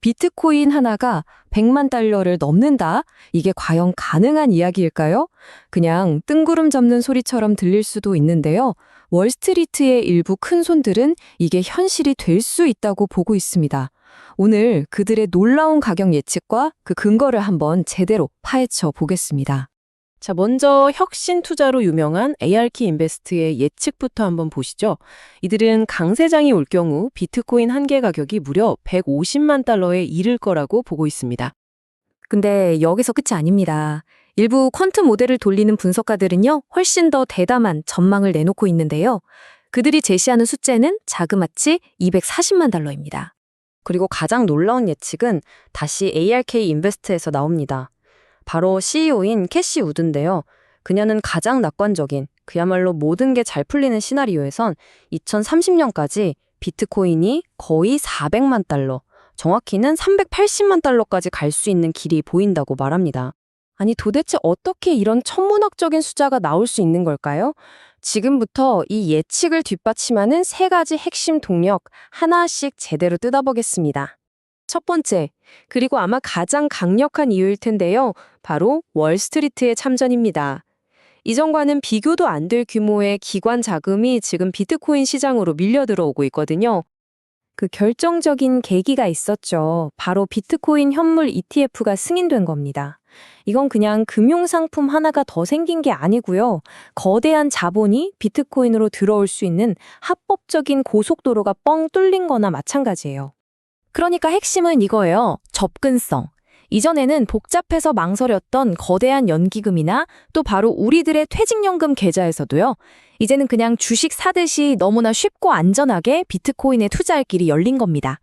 비트코인 하나가 100만 달러를 넘는다? 이게 과연 가능한 이야기일까요? 그냥 뜬구름 잡는 소리처럼 들릴 수도 있는데요. 월스트리트의 일부 큰손들은 이게 현실이 될 수 있다고 보고 있습니다. 오늘 그들의 놀라운 가격 예측과 그 근거를 한번 제대로 파헤쳐 보겠습니다. 자, 먼저 혁신 투자로 유명한 ARK 인베스트의 예측부터 한번 보시죠. 이들은 강세장이 올 경우 비트코인 한 개 가격이 무려 150만 달러에 이를 거라고 보고 있습니다. 근데 여기서 끝이 아닙니다. 일부 퀀트 모델을 돌리는 분석가들은요, 훨씬 더 대담한 전망을 내놓고 있는데요. 그들이 제시하는 숫자는 자그마치 240만 달러입니다. 그리고 가장 놀라운 예측은 다시 ARK 인베스트에서 나옵니다. 바로 CEO인 캐시 우드인데요. 그녀는 가장 낙관적인, 그야말로 모든 게 잘 풀리는 시나리오에선 2030년까지 비트코인이 거의 400만 달러, 정확히는 380만 달러까지 갈 수 있는 길이 보인다고 말합니다. 아니, 도대체 어떻게 이런 천문학적인 숫자가 나올 수 있는 걸까요? 지금부터 이 예측을 뒷받침하는 세 가지 핵심 동력 하나씩 제대로 뜯어보겠습니다. 첫 번째, 그리고 아마 가장 강력한 이유일 텐데요. 바로 월스트리트의 참전입니다. 이전과는 비교도 안 될 규모의 기관 자금이 지금 비트코인 시장으로 밀려 들어오고 있거든요. 그 결정적인 계기가 있었죠. 바로 비트코인 현물 ETF가 승인된 겁니다. 이건 그냥 금융상품 하나가 더 생긴 게 아니고요. 거대한 자본이 비트코인으로 들어올 수 있는 합법적인 고속도로가 뻥 뚫린 거나 마찬가지예요. 그러니까 핵심은 이거예요. 접근성. 이전에는 복잡해서 망설였던 거대한 연기금이나 또 바로 우리들의 퇴직연금 계좌에서도요. 이제는 그냥 주식 사듯이 너무나 쉽고 안전하게 비트코인에 투자할 길이 열린 겁니다.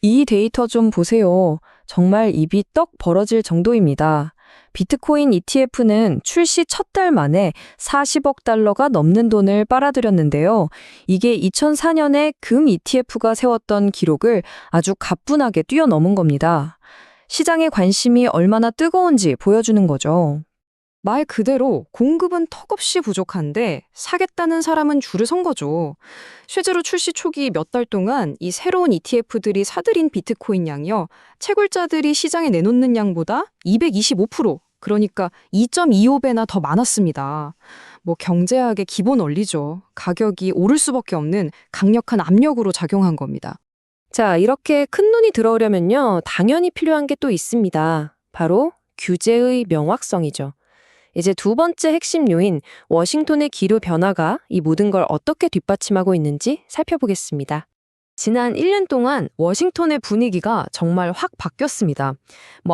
이 데이터 좀 보세요. 정말 입이 떡 벌어질 정도입니다. 비트코인 ETF는 출시 첫 달 만에 40억 달러가 넘는 돈을 빨아들였는데요. 이게 2004년에 금 ETF가 세웠던 기록을 아주 가뿐하게 뛰어넘은 겁니다. 시장의 관심이 얼마나 뜨거운지 보여주는 거죠. 말 그대로 공급은 턱없이 부족한데 사겠다는 사람은 줄을 선 거죠. 실제로 출시 초기 몇 달 동안 이 새로운 ETF들이 사들인 비트코인 양이요. 채굴자들이 시장에 내놓는 양보다 225%, 그러니까 2.25배나 더 많았습니다. 뭐 경제학의 기본 원리죠. 가격이 오를 수밖에 없는 강력한 압력으로 작용한 겁니다. 자, 이렇게 큰 눈이 들어오려면요. 당연히 필요한 게 또 있습니다. 바로 규제의 명확성이죠. 이제 두 번째 핵심 요인, 워싱턴의 기류 변화가 이 모든 걸 어떻게 뒷받침하고 있는지 살펴보겠습니다. 지난 1년 동안 워싱턴의 분위기가 정말 확 바뀌었습니다.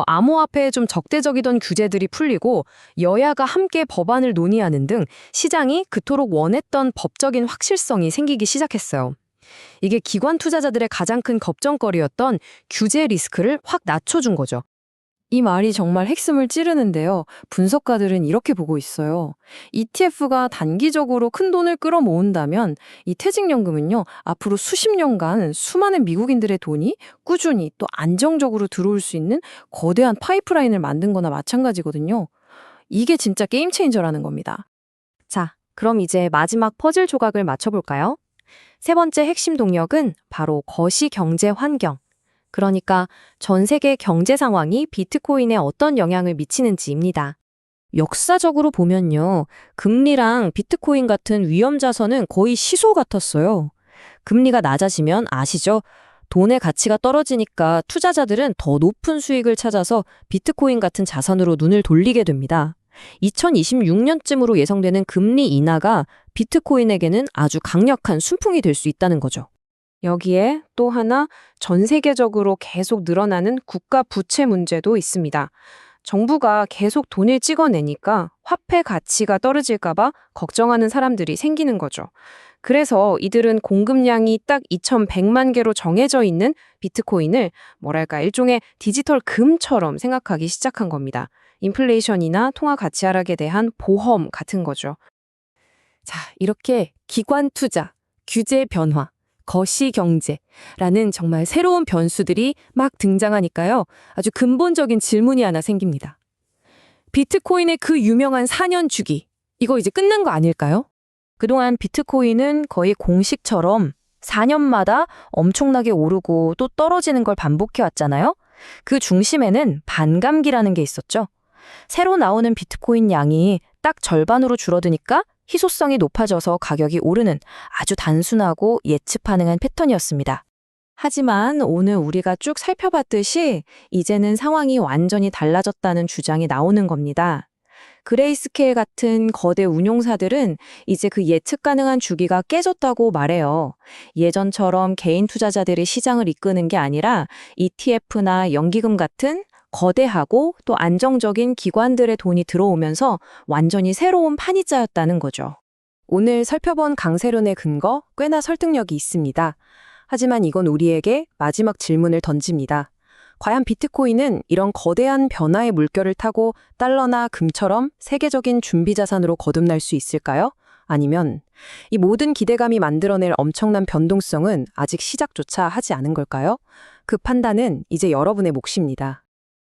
암호화폐에 좀 적대적이던 규제들이 풀리고 여야가 함께 법안을 논의하는 등 시장이 그토록 원했던 법적인 확실성이 생기기 시작했어요. 이게 기관 투자자들의 가장 큰 걱정거리였던 규제 리스크를 확 낮춰준 거죠. 이 말이 정말 핵심을 찌르는데요. 분석가들은 이렇게 보고 있어요. ETF가 단기적으로 큰 돈을 끌어모은다면 이 퇴직연금은요, 앞으로 수십 년간 수많은 미국인들의 돈이 꾸준히 또 안정적으로 들어올 수 있는 거대한 파이프라인을 만든 거나 마찬가지거든요. 이게 진짜 게임 체인저라는 겁니다. 자, 그럼 이제 마지막 퍼즐 조각을 맞춰볼까요? 세 번째 핵심 동력은 바로 거시 경제 환경. 그러니까 전 세계 경제 상황이 비트코인에 어떤 영향을 미치는지입니다. 역사적으로 보면요. 금리랑 비트코인 같은 위험 자산은 거의 시소 같았어요. 금리가 낮아지면 아시죠? 돈의 가치가 떨어지니까 투자자들은 더 높은 수익을 찾아서 비트코인 같은 자산으로 눈을 돌리게 됩니다. 2026년쯤으로 예상되는 금리 인하가 비트코인에게는 아주 강력한 순풍이 될 수 있다는 거죠. 여기에 또 하나 전 세계적으로 계속 늘어나는 국가 부채 문제도 있습니다. 정부가 계속 돈을 찍어내니까 화폐 가치가 떨어질까 봐 걱정하는 사람들이 생기는 거죠. 그래서 이들은 공급량이 딱 2,100만 개로 정해져 있는 비트코인을 일종의 디지털 금처럼 생각하기 시작한 겁니다. 인플레이션이나 통화 가치 하락에 대한 보험 같은 거죠. 자, 이렇게 기관 투자, 규제 변화, 거시경제라는 정말 새로운 변수들이 막 등장하니까요. 아주 근본적인 질문이 하나 생깁니다. 비트코인의 그 유명한 4년 주기, 이거 이제 끝난 거 아닐까요? 그동안 비트코인은 거의 공식처럼 4년마다 엄청나게 오르고 또 떨어지는 걸 반복해 왔잖아요. 그 중심에는 반감기라는 게 있었죠. 새로 나오는 비트코인 양이 딱 절반으로 줄어드니까 희소성이 높아져서 가격이 오르는 아주 단순하고 예측 가능한 패턴이었습니다. 하지만 오늘 우리가 쭉 살펴봤듯이 이제는 상황이 완전히 달라졌다는 주장이 나오는 겁니다. 그레이스케일 같은 거대 운용사들은 이제 그 예측 가능한 주기가 깨졌다고 말해요. 예전처럼 개인 투자자들이 시장을 이끄는 게 아니라 ETF나 연기금 같은 거대하고 또 안정적인 기관들의 돈이 들어오면서 완전히 새로운 판이 짜였다는 거죠. 오늘 살펴본 강세론의 근거 꽤나 설득력이 있습니다. 하지만 이건 우리에게 마지막 질문을 던집니다. 과연 비트코인은 이런 거대한 변화의 물결을 타고 달러나 금처럼 세계적인 준비 자산으로 거듭날 수 있을까요? 아니면 이 모든 기대감이 만들어낼 엄청난 변동성은 아직 시작조차 하지 않은 걸까요? 그 판단은 이제 여러분의 몫입니다.